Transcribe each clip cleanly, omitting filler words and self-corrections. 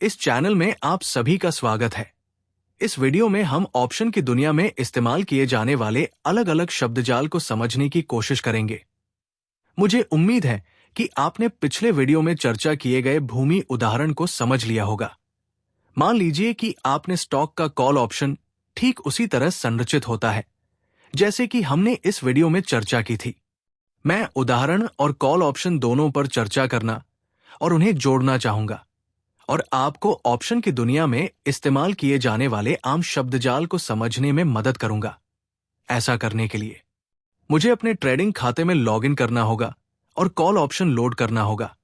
इस चैनल में आप सभी का स्वागत है। इस वीडियो में हम ऑप्शन की दुनिया में इस्तेमाल किए जाने वाले अलग अलग शब्दजाल को समझने की कोशिश करेंगे। मुझे उम्मीद है कि आपने पिछले वीडियो में चर्चा किए गए भूमि उदाहरण को समझ लिया होगा। मान लीजिए कि आपने स्टॉक का कॉल ऑप्शन ठीक उसी तरह संरचित होता है जैसे कि हमने इस वीडियो में चर्चा की थी। मैं उदाहरण और कॉल ऑप्शन दोनों पर चर्चा करना और उन्हें जोड़ना चाहूंगा और आपको ऑप्शन की दुनिया में इस्तेमाल किए जाने वाले आम शब्दजाल को समझने में मदद करूंगा। ऐसा करने के लिए मुझे अपने ट्रेडिंग खाते में लॉगिन करना होगा और कॉल ऑप्शन लोड करना होगा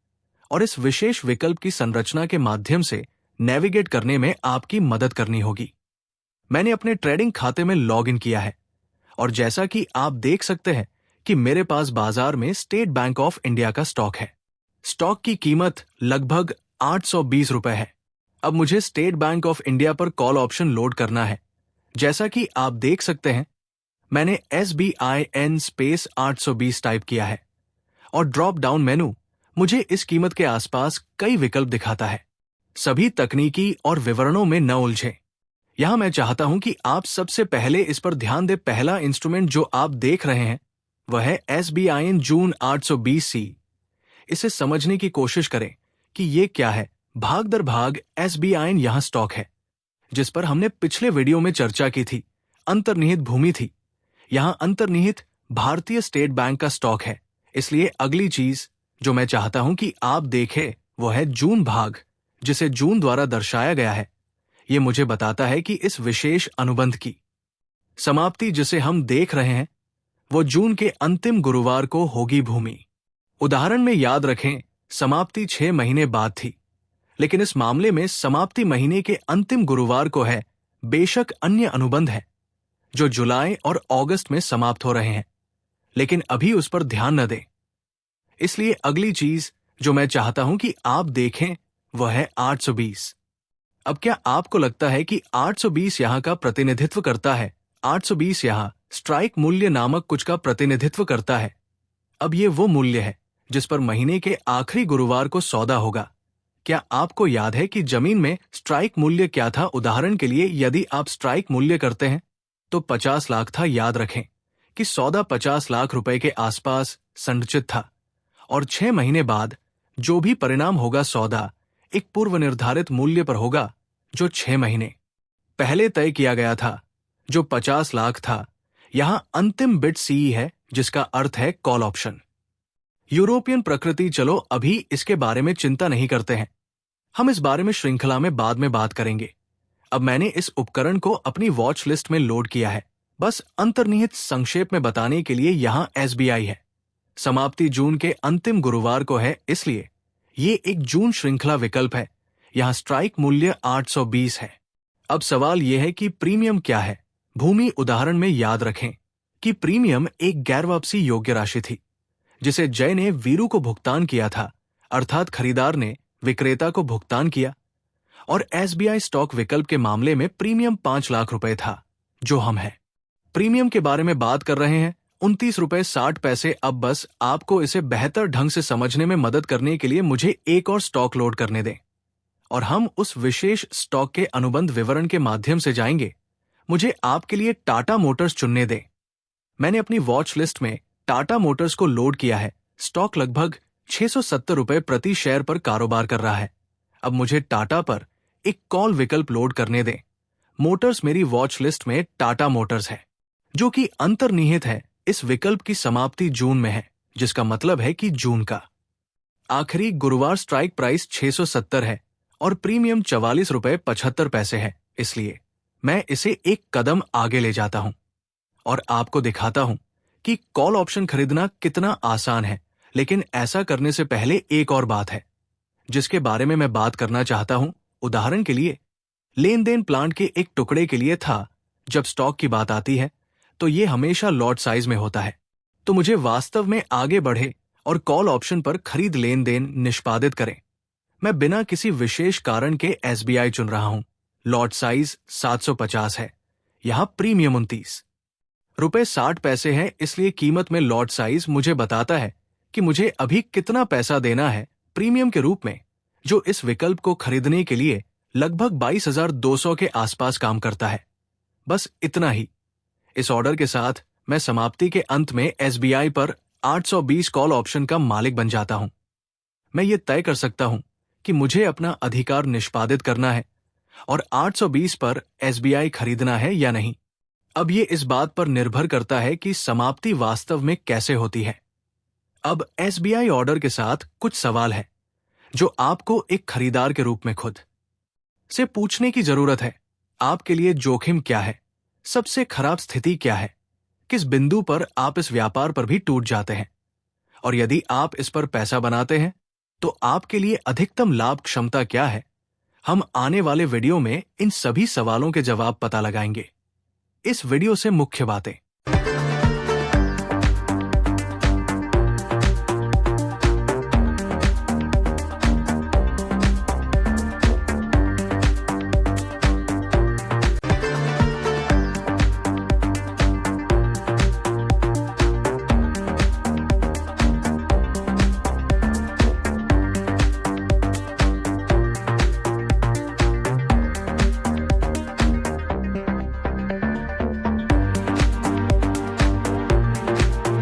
और इस विशेष विकल्प की संरचना के माध्यम से नेविगेट करने में आपकी मदद करनी होगी। मैंने अपने ट्रेडिंग खाते में लॉगिन किया है और जैसा कि आप देख सकते हैं कि मेरे पास बाजार में स्टेट बैंक ऑफ इंडिया का स्टॉक है। स्टॉक की कीमत लगभग 820 रुपए है। अब मुझे स्टेट बैंक ऑफ इंडिया पर कॉल ऑप्शन लोड करना है। जैसा कि आप देख सकते हैं, मैंने SBIN स्पेस 820 टाइप किया है और ड्रॉप डाउन मेनू मुझे इस कीमत के आसपास कई विकल्प दिखाता है। सभी तकनीकी और विवरणों में न उलझें। यहां मैं चाहता हूं कि आप सबसे पहले इस पर ध्यान दें। पहला इंस्ट्रूमेंट जो आप देख रहे हैं वह है SBIN जून 820C। इसे समझने की कोशिश करें कि ये क्या है। भाग दर भाग SBIN यहां स्टॉक है जिस पर हमने पिछले वीडियो में चर्चा की थी। अंतर्निहित भूमि थी। यहां अंतर्निहित भारतीय स्टेट बैंक का स्टॉक है। इसलिए अगली चीज जो मैं चाहता हूं कि आप देखें वो है जून भाग, जिसे जून द्वारा दर्शाया गया है। ये मुझे बताता है कि इस विशेष अनुबंध की समाप्ति जिसे हम देख रहे हैं वो जून के अंतिम गुरुवार को होगी। भूमि उदाहरण में याद रखें, समाप्ति 6 महीने बाद थी, लेकिन इस मामले में समाप्ति महीने के अंतिम गुरुवार को है। बेशक अन्य अनुबंध है जो जुलाई और अगस्त में समाप्त हो रहे हैं, लेकिन अभी उस पर ध्यान न दें। इसलिए अगली चीज जो मैं चाहता हूं कि आप देखें वह है 820। अब क्या आपको लगता है कि 820 यहां का प्रतिनिधित्व करता है? 820 यहां स्ट्राइक मूल्य नामक कुछ का प्रतिनिधित्व करता है। अब ये वो मूल्य है जिस पर महीने के आखिरी गुरुवार को सौदा होगा। क्या आपको याद है कि जमीन में स्ट्राइक मूल्य क्या था? उदाहरण के लिए यदि आप स्ट्राइक मूल्य करते हैं तो 50 लाख था। याद रखें कि सौदा 50 लाख रुपए के आसपास संरचित था और 6 महीने बाद जो भी परिणाम होगा सौदा एक पूर्व निर्धारित मूल्य पर होगा जो 6 महीने पहले तय किया गया था, जो 50 लाख था। यहां अंतिम बिट CE है जिसका अर्थ है कॉल ऑप्शन। यूरोपियन प्रकृति, चलो अभी इसके बारे में चिंता नहीं करते हैं। हम इस बारे में श्रृंखला में बाद में बात करेंगे। अब मैंने इस उपकरण को अपनी वॉच लिस्ट में लोड किया है। बस अंतर्निहित संक्षेप में बताने के लिए यहां SBI है। समाप्ति जून के अंतिम गुरुवार को है, इसलिए ये एक जून श्रृंखला विकल्प है। यहां स्ट्राइक मूल्य 820 है। अब सवाल यह है कि प्रीमियम क्या है? भूमि उदाहरण में याद रखें कि प्रीमियम एक गैर वापसी योग्य राशि थी जिसे जय ने वीरू को भुगतान किया था, अर्थात खरीदार ने विक्रेता को भुगतान किया। और SBI स्टॉक विकल्प के मामले में प्रीमियम 5 लाख रुपए था, जो हम हैं। प्रीमियम के बारे में बात कर रहे हैं 29 रुपए 60 पैसे। अब बस आपको इसे बेहतर ढंग से समझने में मदद करने के लिए मुझे एक और स्टॉक लोड करने दें और हम उस विशेष स्टॉक के अनुबंध विवरण के माध्यम से जाएंगे। मुझे आपके लिए टाटा मोटर्स चुनने दें। मैंने अपनी वॉच लिस्ट में टाटा मोटर्स को लोड किया है। स्टॉक लगभग 670 रुपए प्रति शेयर पर कारोबार कर रहा है। अब मुझे टाटा पर एक कॉल विकल्प लोड करने दें। मोटर्स मेरी वॉच लिस्ट में टाटा मोटर्स है, जो कि अंतर्निहित है। इस विकल्प की समाप्ति जून में है, जिसका मतलब है कि जून का आखिरी गुरुवार स्ट्राइक प्राइस 670 है और प्रीमियम 44 रुपए 75 पैसे है। इसलिए मैं इसे एक कदम आगे ले जाता हूं और आपको दिखाता हूं कि कॉल ऑप्शन खरीदना कितना आसान है। लेकिन ऐसा करने से पहले एक और बात है जिसके बारे में मैं बात करना चाहता हूं। उदाहरण के लिए लेन देन प्लांट के एक टुकड़े के लिए था। जब स्टॉक की बात आती है तो ये हमेशा लॉट साइज में होता है। तो मुझे वास्तव में आगे बढ़े और कॉल ऑप्शन पर खरीद लेन देन निष्पादित करें। मैं बिना किसी विशेष कारण के SBI चुन रहा हूं। लॉट साइज 750 है। यहां प्रीमियम 29 रुपए 60 पैसे है। इसलिए कीमत में लॉट साइज मुझे बताता है कि मुझे अभी कितना पैसा देना है प्रीमियम के रूप में, जो इस विकल्प को खरीदने के लिए लगभग 22,200 के आसपास काम करता है। बस इतना ही। इस ऑर्डर के साथ मैं समाप्ति के अंत में एसबीआई पर 820 कॉल ऑप्शन का मालिक बन जाता हूं। मैं ये तय कर सकता हूं कि मुझे अपना अधिकार निष्पादित करना है और 820 पर एसबीआई खरीदना है या नहीं। अब ये इस बात पर निर्भर करता है कि समाप्ति वास्तव में कैसे होती है। अब एसबीआई ऑर्डर के साथ कुछ सवाल है जो आपको एक खरीदार के रूप में खुद से पूछने की जरूरत है। आपके लिए जोखिम क्या है? सबसे खराब स्थिति क्या है? किस बिंदु पर आप इस व्यापार पर भी टूट जाते हैं? और यदि आप इस पर पैसा बनाते हैं तो आपके लिए अधिकतम लाभ क्षमता क्या है? हम आने वाले वीडियो में इन सभी सवालों के जवाब पता लगाएंगे। इस वीडियो से मुख्य बातें।